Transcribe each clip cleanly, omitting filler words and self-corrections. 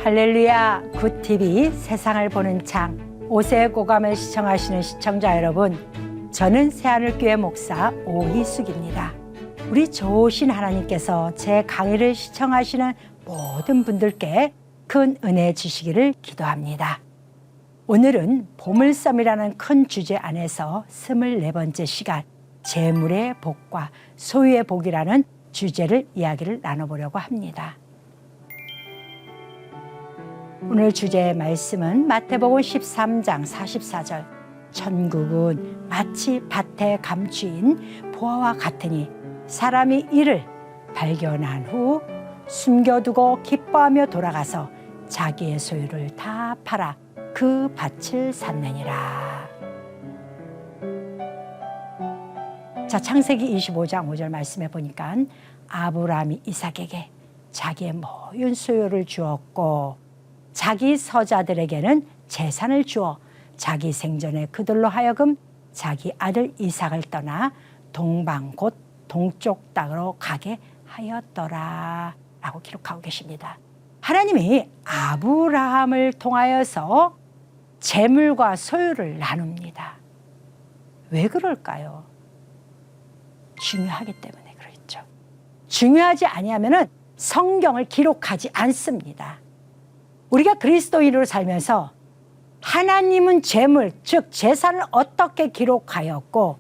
할렐루야, 굿TV 세상을 보는 창 5세 고감을 시청하시는 시청자 여러분, 저는 새하늘교회 목사 오희숙입니다. 우리 좋으신 하나님께서 제 강의를 시청하시는 모든 분들께 큰 은혜 주시기를 기도합니다. 오늘은 보물섬이라는 큰 주제 안에서 24번째 시간 재물의 복과 소유의 복이라는 주제를 이야기를 나눠보려고 합니다. 오늘 주제의 말씀은 마태복음 13장 44절. 천국은 마치 밭의 감추인 보화와 같으니 사람이 이를 발견한 후 숨겨두고 기뻐하며 돌아가서 자기의 소유를 다 팔아 그 밭을 샀느니라. 자, 창세기 25장 5절 말씀해 보니까 아브라함이 이삭에게 자기의 모든 소유를 주었고 자기 서자들에게는 재산을 주어 자기 생전에 그들로 하여금 자기 아들 이삭을 떠나 동방 곧 동쪽 땅으로 가게 하였더라 라고 기록하고 계십니다. 하나님이 아브라함을 통하여서 재물과 소유를 나눕니다. 왜 그럴까요? 중요하기 때문에 그렇죠. 중요하지 아니하면은 성경을 기록하지 않습니다. 우리가 그리스도인으로 살면서 하나님은 재물, 즉 재산을 어떻게 기록하였고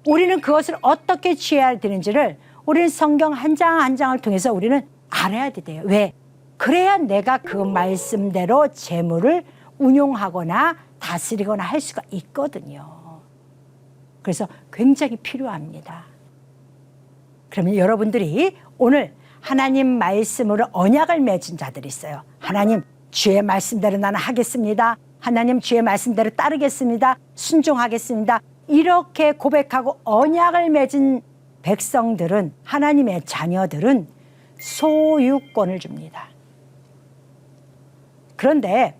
우리는 그것을 어떻게 취해야 되는지를 우리는 성경 한 장 한 장을 통해서 우리는 알아야 돼요. 왜? 그래야 내가 그 말씀대로 재물을 운용하거나 다스리거나 할 수가 있거든요. 그래서 굉장히 필요합니다. 그러면 여러분들이 오늘 하나님 말씀으로 언약을 맺은 자들이 있어요. 하나님, 주의 말씀대로 나는 하겠습니다. 하나님, 주의 말씀대로 따르겠습니다. 순종하겠습니다. 이렇게 고백하고 언약을 맺은 백성들은, 하나님의 자녀들은 소유권을 줍니다. 그런데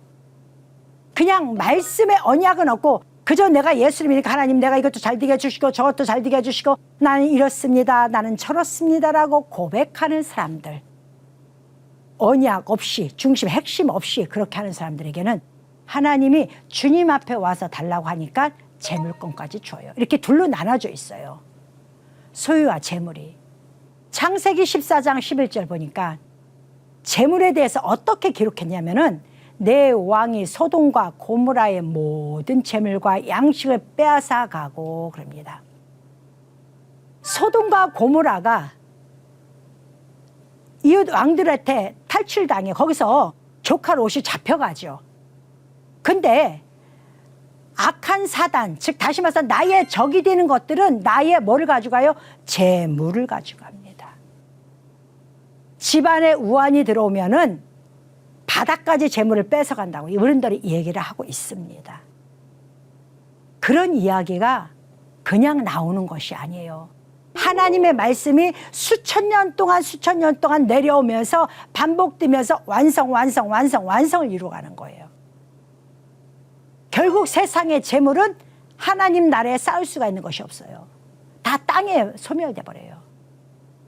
그냥 말씀에 언약은 없고 그저 내가 예수를 믿으니까 하나님 내가 이것도 잘 되게 해주시고 저것도 잘 되게 해주시고 나는 이렇습니다. 나는 저렇습니다라고 고백하는 사람들, 언약 없이 중심 핵심 없이 그렇게 하는 사람들에게는 하나님이 주님 앞에 와서 달라고 하니까 재물권까지 줘요. 이렇게 둘로 나눠져 있어요. 소유와 재물이. 창세기 14장 11절 보니까 재물에 대해서 어떻게 기록했냐면은 내 왕이 소돔과 고모라의 모든 재물과 양식을 빼앗아 가고 그럽니다. 소돔과 고모라가 이웃 왕들한테 탈출당해 거기서 조카 롯이 잡혀가죠. 근데 악한 사단, 즉 다시 말해서 나의 적이 되는 것들은 나의 뭐를 가져가요? 재물을 가져갑니다. 집안에 우환이 들어오면은 바닥까지 재물을 뺏어간다고 어른들이 얘기를 하고 있습니다. 그런 이야기가 그냥 나오는 것이 아니에요. 하나님의 말씀이 수천 년 동안 내려오면서 반복되면서 완성을 이루어가는 거예요. 결국 세상의 재물은 하나님 나라에 쌓을 수가 있는 것이 없어요. 다 땅에 소멸돼 버려요.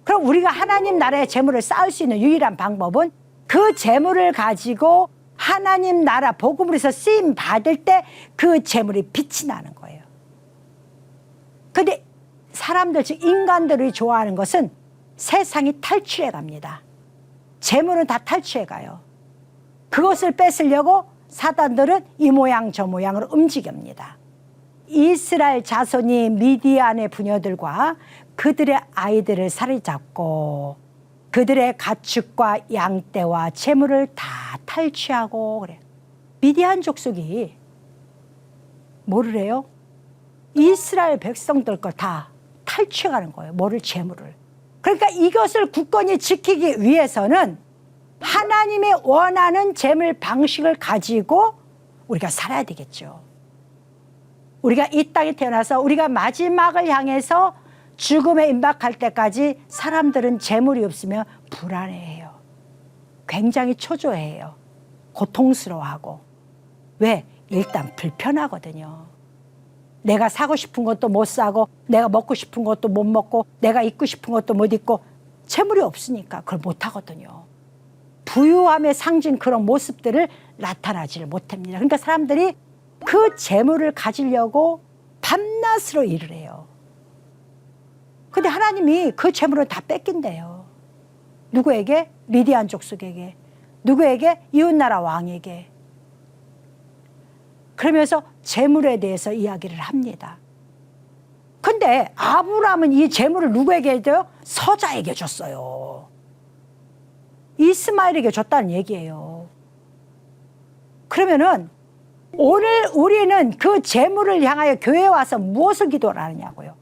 그럼 우리가 하나님 나라의 재물을 쌓을 수 있는 유일한 방법은 그 재물을 가지고 하나님 나라 복음으로서 쓰임 받을 때 그 재물이 빛이 나는 거예요. 근데 사람들, 즉 인간들이 좋아하는 것은 세상이 탈취해 갑니다. 재물은 다 탈취해 가요. 그것을 뺏으려고 사단들은 이 모양 저 모양으로 움직입니다. 이스라엘 자손이 미디안의 부녀들과 그들의 아이들을 사로잡고 그들의 가축과 양떼와 재물을 다 탈취하고 그래요. 미디안 족속이 뭐를 해요? 이스라엘 백성들 걸 다 탈취해가는 거예요. 뭐를? 재물을. 그러니까 이것을 굳건히 지키기 위해서는 하나님이 원하는 재물 방식을 가지고 우리가 살아야 되겠죠. 우리가 이 땅에 태어나서 우리가 마지막을 향해서 죽음에 임박할 때까지 사람들은 재물이 없으면 불안해해요. 굉장히 초조해해요. 고통스러워하고. 왜? 일단 불편하거든요. 내가 사고 싶은 것도 못 사고 내가 먹고 싶은 것도 못 먹고 내가 입고 싶은 것도 못 입고 재물이 없으니까 그걸 못 하거든요. 부유함의 상징 그런 모습들을 나타나지를 못합니다. 그러니까 사람들이 그 재물을 가지려고 밤낮으로 일을 해요. 근데 하나님이 그 재물을 다 뺏긴대요. 누구에게? 미디안 족속에게. 누구에게? 이웃나라 왕에게. 그러면서 재물에 대해서 이야기를 합니다. 근데 아브라함은 이 재물을 누구에게 줘요? 서자에게 줬어요. 이스마엘에게 줬다는 얘기예요. 그러면은 오늘 우리는 그 재물을 향하여 교회에 와서 무엇을 기도를 하느냐고요?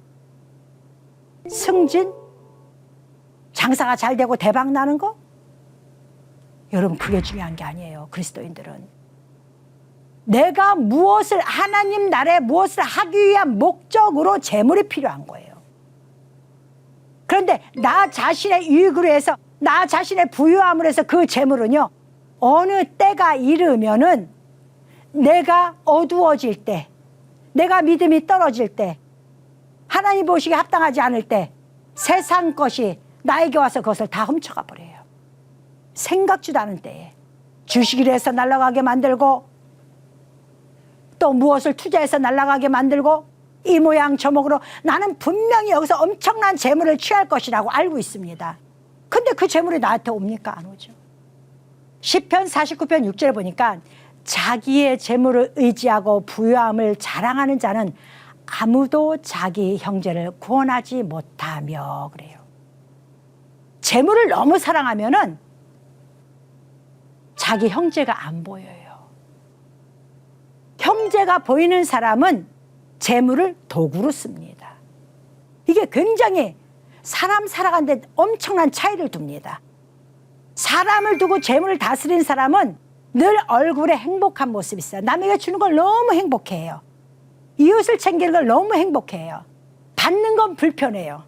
승진? 장사가 잘 되고 대박 나는 거? 여러분, 그게 중요한 게 아니에요. 그리스도인들은 내가 무엇을, 하나님 나라에 무엇을 하기 위한 목적으로 재물이 필요한 거예요. 그런데 나 자신의 유익으로 해서, 나 자신의 부유함으로 해서 그 재물은요, 어느 때가 이르면은 내가 어두워질 때, 내가 믿음이 떨어질 때, 하나님 보시기에 합당하지 않을 때 세상 것이 나에게 와서 그것을 다 훔쳐가 버려요. 생각지도 않은 때에 주식을 해서 날아가게 만들고, 또 무엇을 투자해서 날아가게 만들고, 이 모양 저 모양으로 나는 분명히 여기서 엄청난 재물을 취할 것이라고 알고 있습니다. 근데 그 재물이 나한테 옵니까? 안 오죠. 시편 49편 6절에 보니까 자기의 재물을 의지하고 부유함을 자랑하는 자는 아무도 자기 형제를 구원하지 못하며, 그래요. 재물을 너무 사랑하면은 자기 형제가 안 보여요. 형제가 보이는 사람은 재물을 도구로 씁니다. 이게 굉장히 사람 살아가는데 엄청난 차이를 둡니다. 사람을 두고 재물을 다스리는 사람은 늘 얼굴에 행복한 모습이 있어요. 남에게 주는 걸 너무 행복해해요. 이웃을 챙기는 걸 너무 행복해해요. 받는 건 불편해요.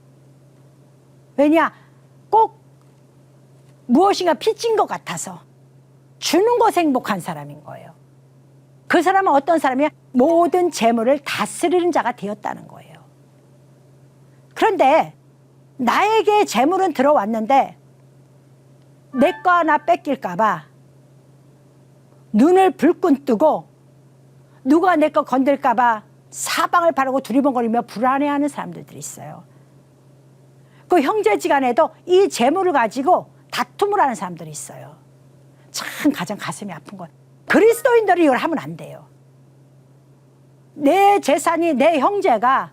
왜냐? 꼭 무엇인가 빚진 것 같아서. 주는 것에 행복한 사람인 거예요. 그 사람은 어떤 사람이야? 모든 재물을 다스리는 자가 되었다는 거예요. 그런데 나에게 재물은 들어왔는데 내 거 하나 뺏길까 봐 눈을 불끈 뜨고 누가 내 거 건들까 봐 사방을 바라고 두리번거리며 불안해하는 사람들이 있어요. 그 형제지간에도 이 재물을 가지고 다툼을 하는 사람들이 있어요. 참 가장 가슴이 아픈 건 그리스도인들이 이걸 하면 안 돼요. 내 재산이 내 형제가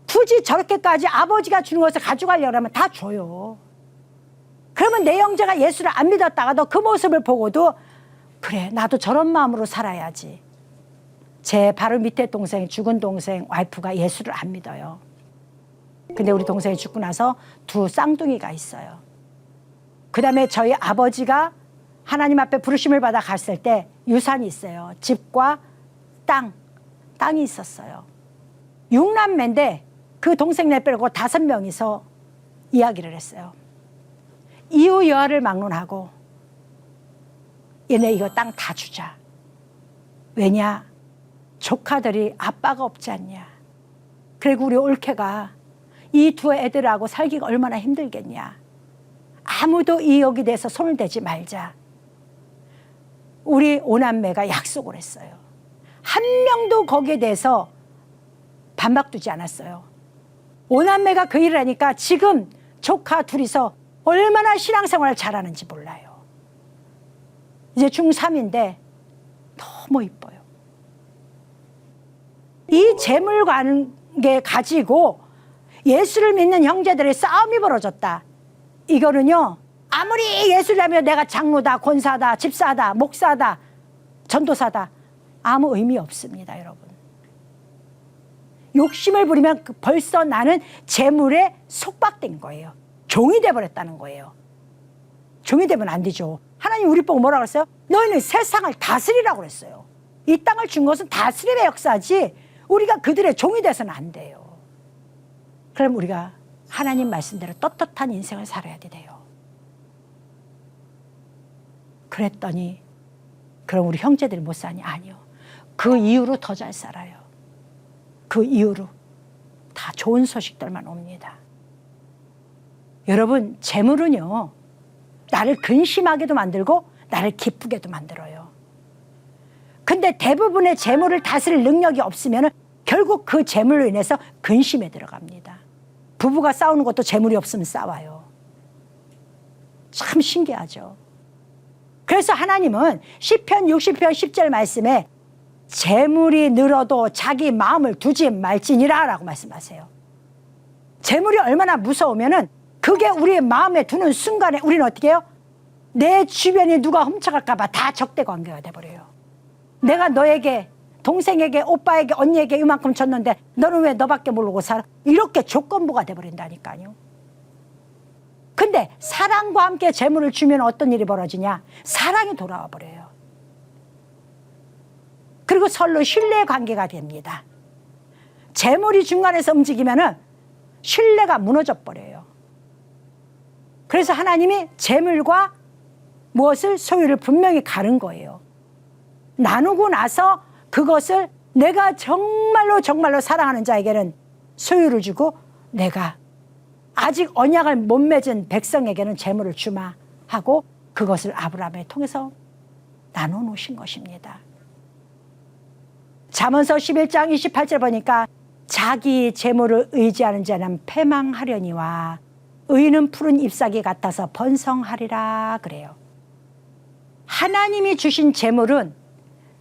굳이 저렇게까지 아버지가 주는 것을 가져가려고 하면 다 줘요. 그러면 내 형제가 예수를 안 믿었다가도 그 모습을 보고도 그래, 나도 저런 마음으로 살아야지. 제 바로 밑에 동생, 죽은 동생 와이프가 예수를 안 믿어요. 근데 우리 동생이 죽고 나서 두 쌍둥이가 있어요. 그 다음에 저희 아버지가 하나님 앞에 부르심을 받아 갔을 때 유산이 있어요. 집과 땅이 있었어요. 6남매인데 그 동생네 빼고 5명이서 이야기를 했어요. 이후 여하를 막론하고 얘네 이거 땅 다 주자. 왜냐? 조카들이 아빠가 없지 않냐. 그리고 우리 올케가 이 두 애들하고 살기가 얼마나 힘들겠냐. 아무도 이 여기 대해서 손을 대지 말자. 우리 5남매가 약속을 했어요. 한 명도 거기에 대해서 반박 두지 않았어요. 5남매가 그 일을 하니까 지금 조카 둘이서 얼마나 신앙생활을 잘하는지 몰라요. 이제 중3인데 너무 이뻐요. 이 재물 관계 가지고 예수를 믿는 형제들의 싸움이 벌어졌다. 이거는요, 아무리 예수를 하면 내가 장로다, 권사다, 집사다, 목사다, 전도사다, 아무 의미 없습니다, 여러분. 욕심을 부리면 벌써 나는 재물에 속박된 거예요. 종이 돼버렸다는 거예요. 종이 되면 안 되죠. 하나님 우리 보고 뭐라고 그랬어요? 너희는 세상을 다스리라고 그랬어요. 이 땅을 준 것은 다스림의 역사지 우리가 그들의 종이 돼서는 안 돼요. 그럼 우리가 하나님 말씀대로 떳떳한 인생을 살아야 돼요. 그랬더니 그럼 우리 형제들이 못 사니? 아니요. 그 이후로 더 잘 살아요. 그 이후로 다 좋은 소식들만 옵니다. 여러분, 재물은요, 나를 근심하게도 만들고 나를 기쁘게도 만들어요. 근데 대부분의 재물을 다스릴 능력이 없으면 결국 그 재물로 인해서 근심에 들어갑니다. 부부가 싸우는 것도 재물이 없으면 싸워요. 참 신기하죠. 그래서 하나님은 시편 60편 10절 말씀에 재물이 늘어도 자기 마음을 두지 말지니라 라고 말씀하세요. 재물이 얼마나 무서우면은 그게 우리의 마음에 두는 순간에 우리는 어떻게 해요? 내 주변이 누가 훔쳐갈까 봐 다 적대 관계가 돼버려요. 내가 너에게, 동생에게, 오빠에게, 언니에게 이만큼 줬는데 너는 왜 너밖에 모르고 살아? 이렇게 조건부가 돼버린다니까요. 근데 사랑과 함께 재물을 주면 어떤 일이 벌어지냐? 사랑이 돌아와 버려요. 그리고 서로 신뢰 관계가 됩니다. 재물이 중간에서 움직이면은 신뢰가 무너져 버려요. 그래서 하나님이 재물과 무엇을 소유를 분명히 가른 거예요. 나누고 나서 그것을 내가 정말로 정말로 사랑하는 자에게는 소유를 주고 내가 아직 언약을 못 맺은 백성에게는 재물을 주마 하고 그것을 아브라함을 통해서 나눠 놓으신 것입니다. 잠언서 11장 28절 보니까 자기 재물을 의지하는 자는 패망하려니와 의인은 푸른 잎사귀 같아서 번성하리라 그래요. 하나님이 주신 재물은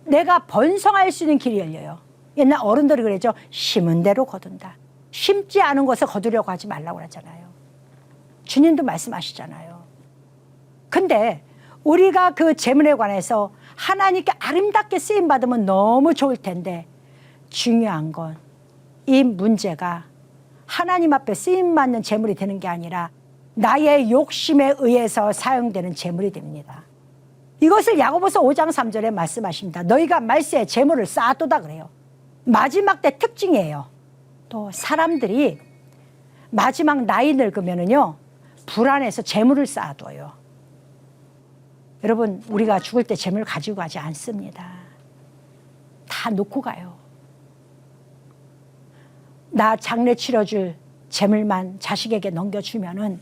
내가 번성할 수 있는 길이 열려요. 옛날 어른들이 그랬죠. 심은 대로 거둔다. 심지 않은 것을 거두려고 하지 말라고 그랬잖아요. 주님도 말씀하시잖아요. 근데 우리가 그 재물에 관해서 하나님께 아름답게 쓰임받으면 너무 좋을 텐데 중요한 건 이 문제가 하나님 앞에 쓰임받는 재물이 되는 게 아니라 나의 욕심에 의해서 사용되는 재물이 됩니다. 이것을 야고보서 5장 3절에 말씀하십니다. 너희가 말세에 재물을 쌓아두다 그래요. 마지막 때 특징이에요. 또 사람들이 마지막 나이 늙으면은요 불안해서 재물을 쌓아둬요. 여러분 우리가 죽을 때 재물 가지고 가지 않습니다. 다 놓고 가요. 나 장례 치러줄 재물만 자식에게 넘겨주면은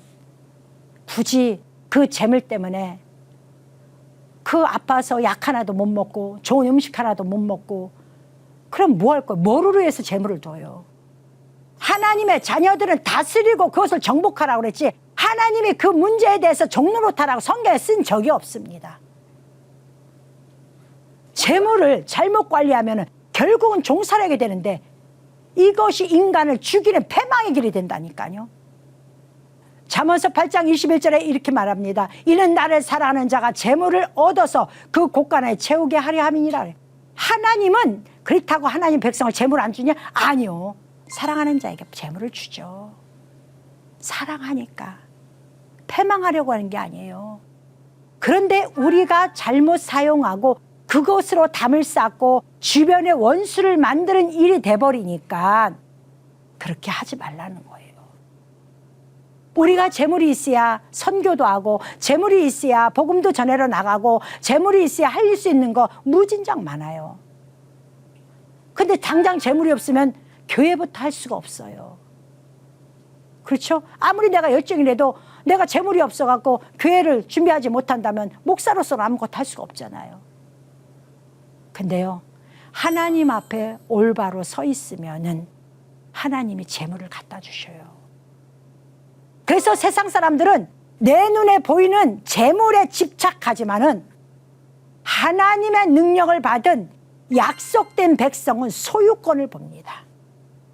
굳이 그 재물 때문에 그 아파서 약 하나도 못 먹고 좋은 음식 하나도 못 먹고 그럼 뭐 할 거예요? 뭐를 위해서 재물을 둬요? 하나님의 자녀들은 다스리고 그것을 정복하라고 그랬지 하나님이 그 문제에 대해서 종노릇하라고 성경에 쓴 적이 없습니다. 재물을 잘못 관리하면 결국은 종살하게 되는데 이것이 인간을 죽이는 패망의 길이 된다니까요. 잠언서 8장 21절에 이렇게 말합니다. 이는 나를 사랑하는 자가 재물을 얻어서 그 곳간에 채우게 하려 함이니라. 하나님은 그렇다고 하나님 백성을 재물 안 주냐? 아니요. 사랑하는 자에게 재물을 주죠. 사랑하니까. 패망하려고 하는 게 아니에요. 그런데 우리가 잘못 사용하고 그것으로 담을 쌓고 주변에 원수를 만드는 일이 돼버리니까 그렇게 하지 말라는 거예요. 우리가 재물이 있어야 선교도 하고 재물이 있어야 복음도 전하러 나가고 재물이 있어야 할 수 있는 거 무진장 많아요. 근데 당장 재물이 없으면 교회부터 할 수가 없어요. 그렇죠? 아무리 내가 열정이라도 내가 재물이 없어갖고 교회를 준비하지 못한다면 목사로서는 아무것도 할 수가 없잖아요. 근데요, 하나님 앞에 올바로 서 있으면은 하나님이 재물을 갖다 주셔요. 그래서 세상 사람들은 내 눈에 보이는 재물에 집착하지만은 하나님의 능력을 받은 약속된 백성은 소유권을 봅니다.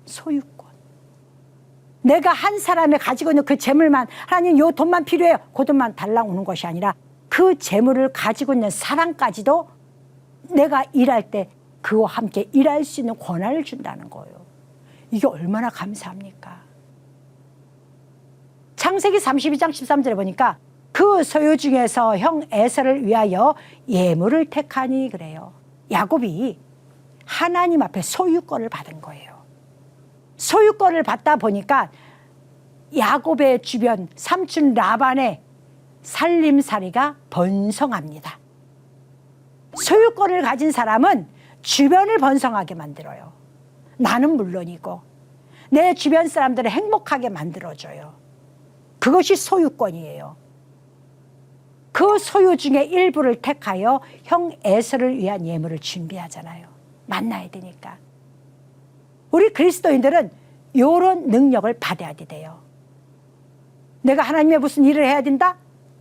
소유권. 내가 한 사람이 가지고 있는 그 재물만 하나님 요 돈만 필요해요. 그 돈만 달라고 오는 것이 아니라 그 재물을 가지고 있는 사람까지도 내가 일할 때 그와 함께 일할 수 있는 권한을 준다는 거예요. 이게 얼마나 감사합니까? 창세기 32장 13절에 보니까 그 소유 중에서 형 에서를 위하여 예물을 택하니 그래요. 야곱이 하나님 앞에 소유권을 받은 거예요. 소유권을 받다 보니까 야곱의 주변 삼촌 라반의 살림살이가 번성합니다. 소유권을 가진 사람은 주변을 번성하게 만들어요. 나는 물론이고 내 주변 사람들을 행복하게 만들어줘요. 그것이 소유권이에요. 그 소유 중에 일부를 택하여 형 에서를 위한 예물을 준비하잖아요. 만나야 되니까. 우리 그리스도인들은 이런 능력을 받아야 돼요. 내가 하나님의 무슨 일을 해야 된다?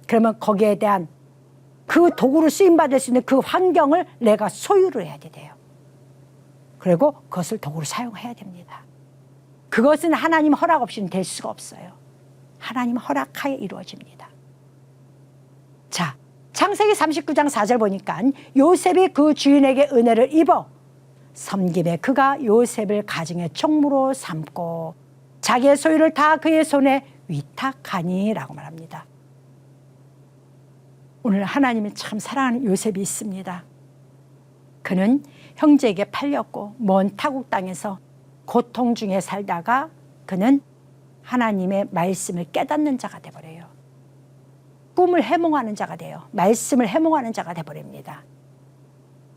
그러면 거기에 대한 그 도구로 쓰임받을 수 있는 그 환경을 내가 소유를 해야 돼요. 그리고 그것을 도구로 사용해야 됩니다. 그것은 하나님 허락 없이는 될 수가 없어요. 하나님 허락하에 이루어집니다. 자, 창세기 39장 4절 보니까 요셉이 그 주인에게 은혜를 입어 섬김에 그가 요셉을 가정의 총무로 삼고 자기의 소유를 다 그의 손에 위탁하니 라고 말합니다. 오늘 하나님이 참 사랑하는 요셉이 있습니다. 그는 형제에게 팔렸고 먼 타국 땅에서 고통 중에 살다가 그는 하나님의 말씀을 깨닫는 자가 되어버려요. 꿈을 해몽하는 자가 돼요. 말씀을 해몽하는 자가 되어버립니다.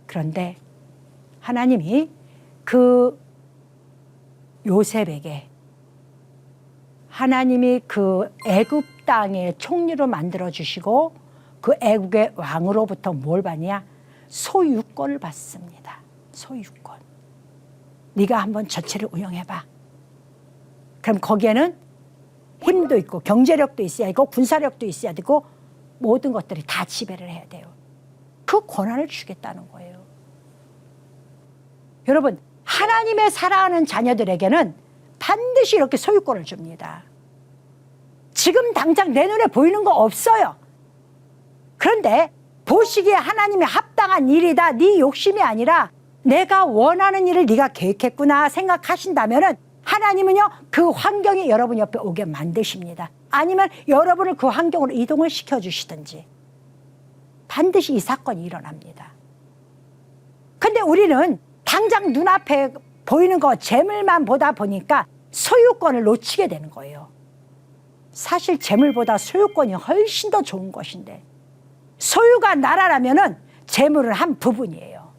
그런데 하나님이 그 요셉에게 하나님이 그 애굽 땅의 총리로 만들어 주시고 그 애국의 왕으로부터 뭘 받냐? 소유권을 받습니다. 소유권. 네가 한번 저체를 운영해봐. 그럼 거기에는 힘도 있고 경제력도 있어야 되고 군사력도 있어야 되고 모든 것들이 다 지배를 해야 돼요. 그 권한을 주겠다는 거예요. 여러분, 하나님의 사랑하는 자녀들에게는 반드시 이렇게 소유권을 줍니다. 지금 당장 내 눈에 보이는 거 없어요. 그런데 보시기에 하나님이 합당한 일이다, 네 욕심이 아니라 내가 원하는 일을 네가 계획했구나 생각하신다면 하나님은요 그 환경이 여러분 옆에 오게 만드십니다. 아니면 여러분을 그 환경으로 이동을 시켜주시든지 반드시 이 사건이 일어납니다. 근데 우리는 당장 눈앞에 보이는 거 재물만 보다 보니까 소유권을 놓치게 되는 거예요. 사실 재물보다 소유권이 훨씬 더 좋은 것인데 소유가 나라라면은 재물은 한 부분이에요.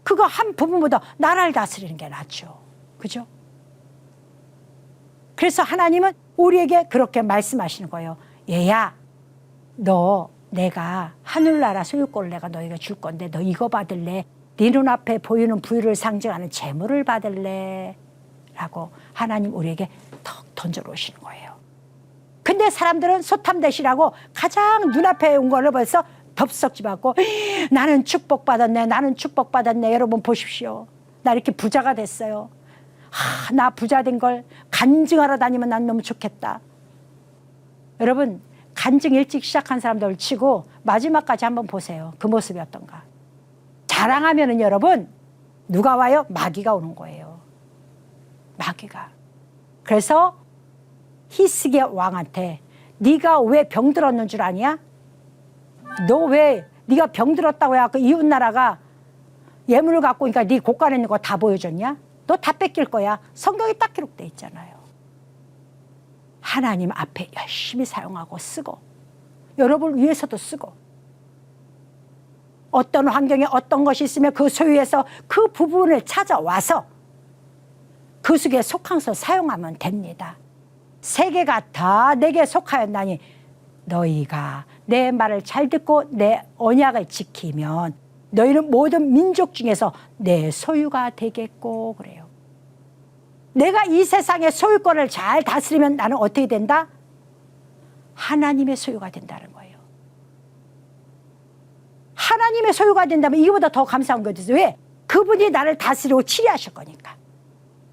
그거 한 부분보다 나라를 다스리는 게 낫죠. 그죠? 그래서 하나님은 우리에게 그렇게 말씀하시는 거예요. 얘야, 너 내가 하늘나라 소유권을 내가 너희가 줄 건데 너 이거 받을래? 네 눈앞에 보이는 부유를 상징하는 재물을 받을래? 라고 하나님 우리에게 턱 던져놓으시는 거예요. 근데 사람들은 소탐대시라고 가장 눈앞에 온 거를 벌써 덥석 집어갖고 나는 축복받았네, 나는 축복받았네. 여러분 보십시오. 나 이렇게 부자가 됐어요. 나 부자 된 걸 간증하러 다니면 난 너무 좋겠다. 여러분, 간증 일찍 시작한 사람들 치고 마지막까지 한번 보세요. 그 모습이 어떤가. 자랑하면은 여러분 누가 와요? 마귀가 오는 거예요. 마귀가. 그래서 히스기야 왕한테 네가 왜 병들었는 줄 아냐? 너 왜 네가 병들었다고 해갖고 이웃나라가 예물을 갖고 오니까 네 곳간에 있는 거 다 보여줬냐? 너 다 뺏길 거야. 성경에 딱 기록돼 있잖아요. 하나님 앞에 열심히 사용하고 쓰고 여러분을 위해서도 쓰고 어떤 환경에 어떤 것이 있으면 그 소유에서 그 부분을 찾아와서 그 속에 속항서 사용하면 됩니다. 세계가 다 내게 속하였나니 너희가 내 말을 잘 듣고 내 언약을 지키면 너희는 모든 민족 중에서 내 소유가 되겠고 그래요. 내가 이 세상의 소유권을 잘 다스리면 나는 어떻게 된다? 하나님의 소유가 된다는 거예요. 하나님의 소유가 된다면 이거보다 더 감사한 게 어디서? 왜? 그분이 나를 다스리고 치리하실 거니까.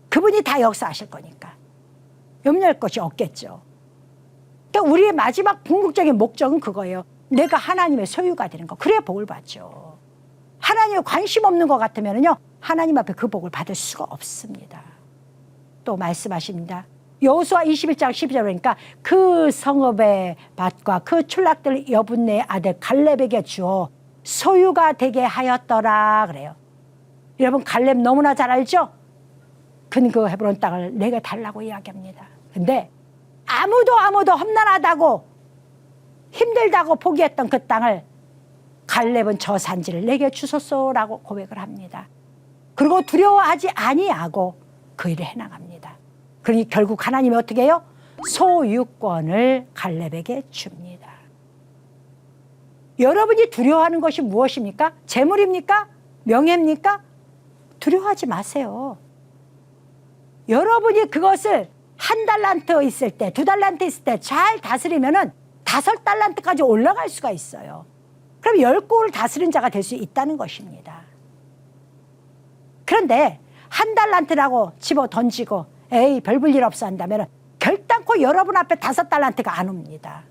그분이 다 역사하실 거니까. 염려할 것이 없겠죠. 그러니까 우리의 마지막 궁극적인 목적은 그거예요. 내가 하나님의 소유가 되는 거. 그래야 복을 받죠. 하나님에 관심 없는 것 같으면요 하나님 앞에 그 복을 받을 수가 없습니다. 또 말씀하십니다. 여호수아 21장 12절 그러니까 그 성읍의 밭과 그 출락들 여분네의 아들 갈렙에게 주어 소유가 되게 하였더라 그래요. 여러분 갈렙 너무나 잘 알죠? 그 헤브론 땅을 내게 달라고 이야기합니다. 근데 아무도 험난하다고 힘들다고 포기했던 그 땅을 갈렙은 저 산지를 내게 주소서라고 고백을 합니다. 그리고 두려워하지 아니하고 그 일을 해나갑니다. 그러니 결국 하나님이 어떻게 해요? 소유권을 갈렙에게 줍니다. 여러분이 두려워하는 것이 무엇입니까? 재물입니까? 명예입니까? 두려워하지 마세요. 여러분이 그것을 1달란트 있을 때, 2달란트 있을 때 잘 다스리면은 5달란트까지 올라갈 수가 있어요. 그럼 10골을 다스린 자가 될 수 있다는 것입니다. 그런데 1달란트라고 집어 던지고 에이 별 볼 일 없어 한다면 결단코 여러분 앞에 5달란트가 안 옵니다.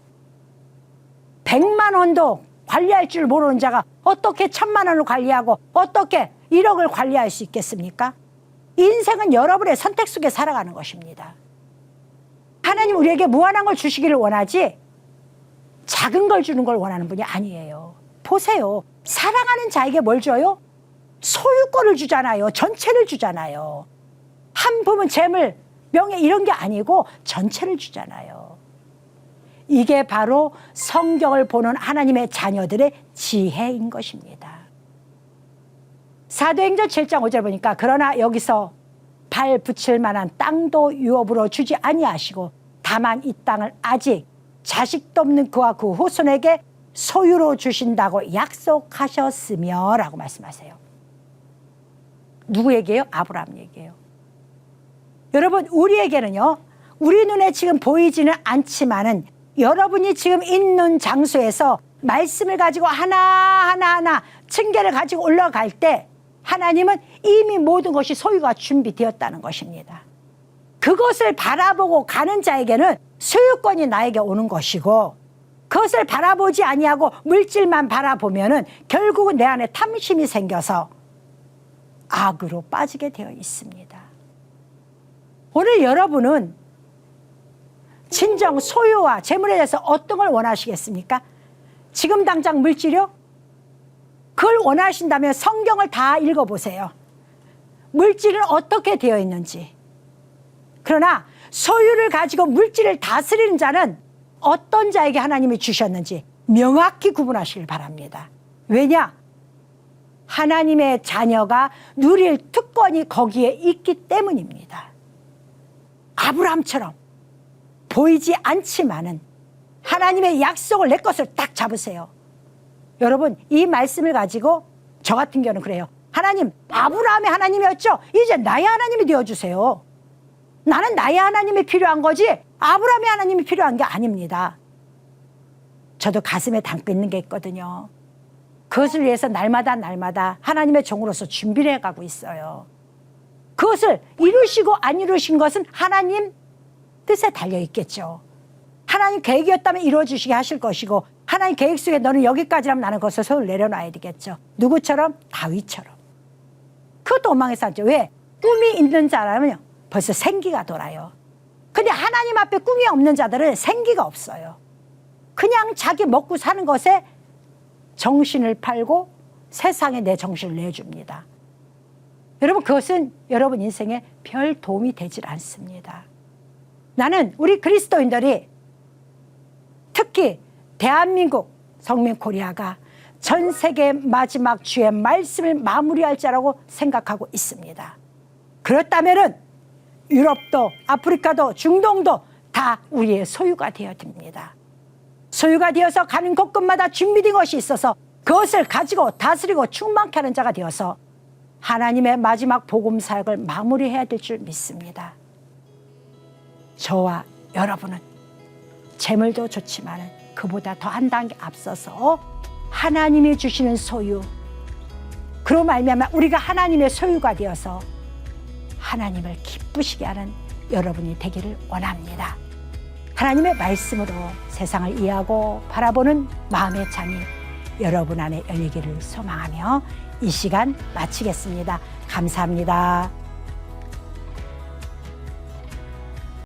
100만 원도 관리할 줄 모르는 자가 어떻게 1000만 원을 관리하고 어떻게 1억을 관리할 수 있겠습니까? 인생은 여러분의 선택 속에 살아가는 것입니다. 하나님 우리에게 무한한 걸 주시기를 원하지 작은 걸 주는 걸 원하는 분이 아니에요. 보세요. 사랑하는 자에게 뭘 줘요? 소유권을 주잖아요. 전체를 주잖아요. 한 부분 재물, 명예 이런 게 아니고 전체를 주잖아요. 이게 바로 성경을 보는 하나님의 자녀들의 지혜인 것입니다. 사도행전 7장 5절 보니까 그러나 여기서 발 붙일 만한 땅도 유업으로 주지 아니하시고 다만 이 땅을 아직 자식도 없는 그와 그 후손에게 소유로 주신다고 약속하셨으며 라고 말씀하세요. 누구 얘기예요? 아브라함 얘기예요. 여러분 우리에게는요. 우리 눈에 지금 보이지는 않지만은 여러분이 지금 있는 장소에서 말씀을 가지고 하나하나 층계를 가지고 올라갈 때 하나님은 이미 모든 것이 소유가 준비되었다는 것입니다. 그것을 바라보고 가는 자에게는 소유권이 나에게 오는 것이고 그것을 바라보지 아니하고 물질만 바라보면은 결국은 내 안에 탐심이 생겨서 악으로 빠지게 되어 있습니다. 오늘 여러분은 진정 소유와 재물에 대해서 어떤 걸 원하시겠습니까? 지금 당장 물질이요? 그걸 원하신다면 성경을 다 읽어보세요. 물질은 어떻게 되어 있는지. 그러나 소유를 가지고 물질을 다스리는 자는 어떤 자에게 하나님이 주셨는지 명확히 구분하시길 바랍니다. 왜냐? 하나님의 자녀가 누릴 특권이 거기에 있기 때문입니다. 아브라함처럼 보이지 않지만은 하나님의 약속을 내 것을 딱 잡으세요. 여러분 이 말씀을 가지고 저 같은 경우는 그래요. 하나님 아브라함의 하나님이었죠. 이제 나의 하나님이 되어주세요. 나는 나의 하나님이 필요한 거지 아브라함의 하나님이 필요한 게 아닙니다. 저도 가슴에 담고 있는 게 있거든요. 그것을 위해서 날마다 하나님의 종으로서 준비를 해가고 있어요. 그것을 이루시고 안 이루신 것은 하나님 뜻에 달려있겠죠. 하나님 계획이었다면 이루어주시게 하실 것이고 하나님 계획 속에 너는 여기까지라면 나는 그것을 손을 내려놔야 되겠죠. 누구처럼? 다윗처럼. 그것도 원망해서 하죠. 왜? 꿈이 있는 자라면요 벌써 생기가 돌아요. 근데 하나님 앞에 꿈이 없는 자들은 생기가 없어요. 그냥 자기 먹고 사는 것에 정신을 팔고 세상에 내 정신을 내줍니다. 여러분 그것은 여러분 인생에 별 도움이 되질 않습니다. 나는 우리 그리스도인들이 특히 대한민국 성민 코리아가 전 세계 마지막 주의 말씀을 마무리할 자라고 생각하고 있습니다. 그렇다면은 유럽도 아프리카도 중동도 다 우리의 소유가 되어야 됩니다. 소유가 되어서 가는 곳곳마다 준비된 것이 있어서 그것을 가지고 다스리고 충만케 하는 자가 되어서 하나님의 마지막 복음 사역을 마무리해야 될 줄 믿습니다. 저와 여러분은 재물도 좋지만 그보다 더 한 단계 앞서서 하나님이 주시는 소유, 그로 말미암아 우리가 하나님의 소유가 되어서 하나님을 기쁘시게 하는 여러분이 되기를 원합니다. 하나님의 말씀으로 세상을 이해하고 바라보는 마음의 창이 여러분 안에 열리기를 소망하며 이 시간 마치겠습니다. 감사합니다.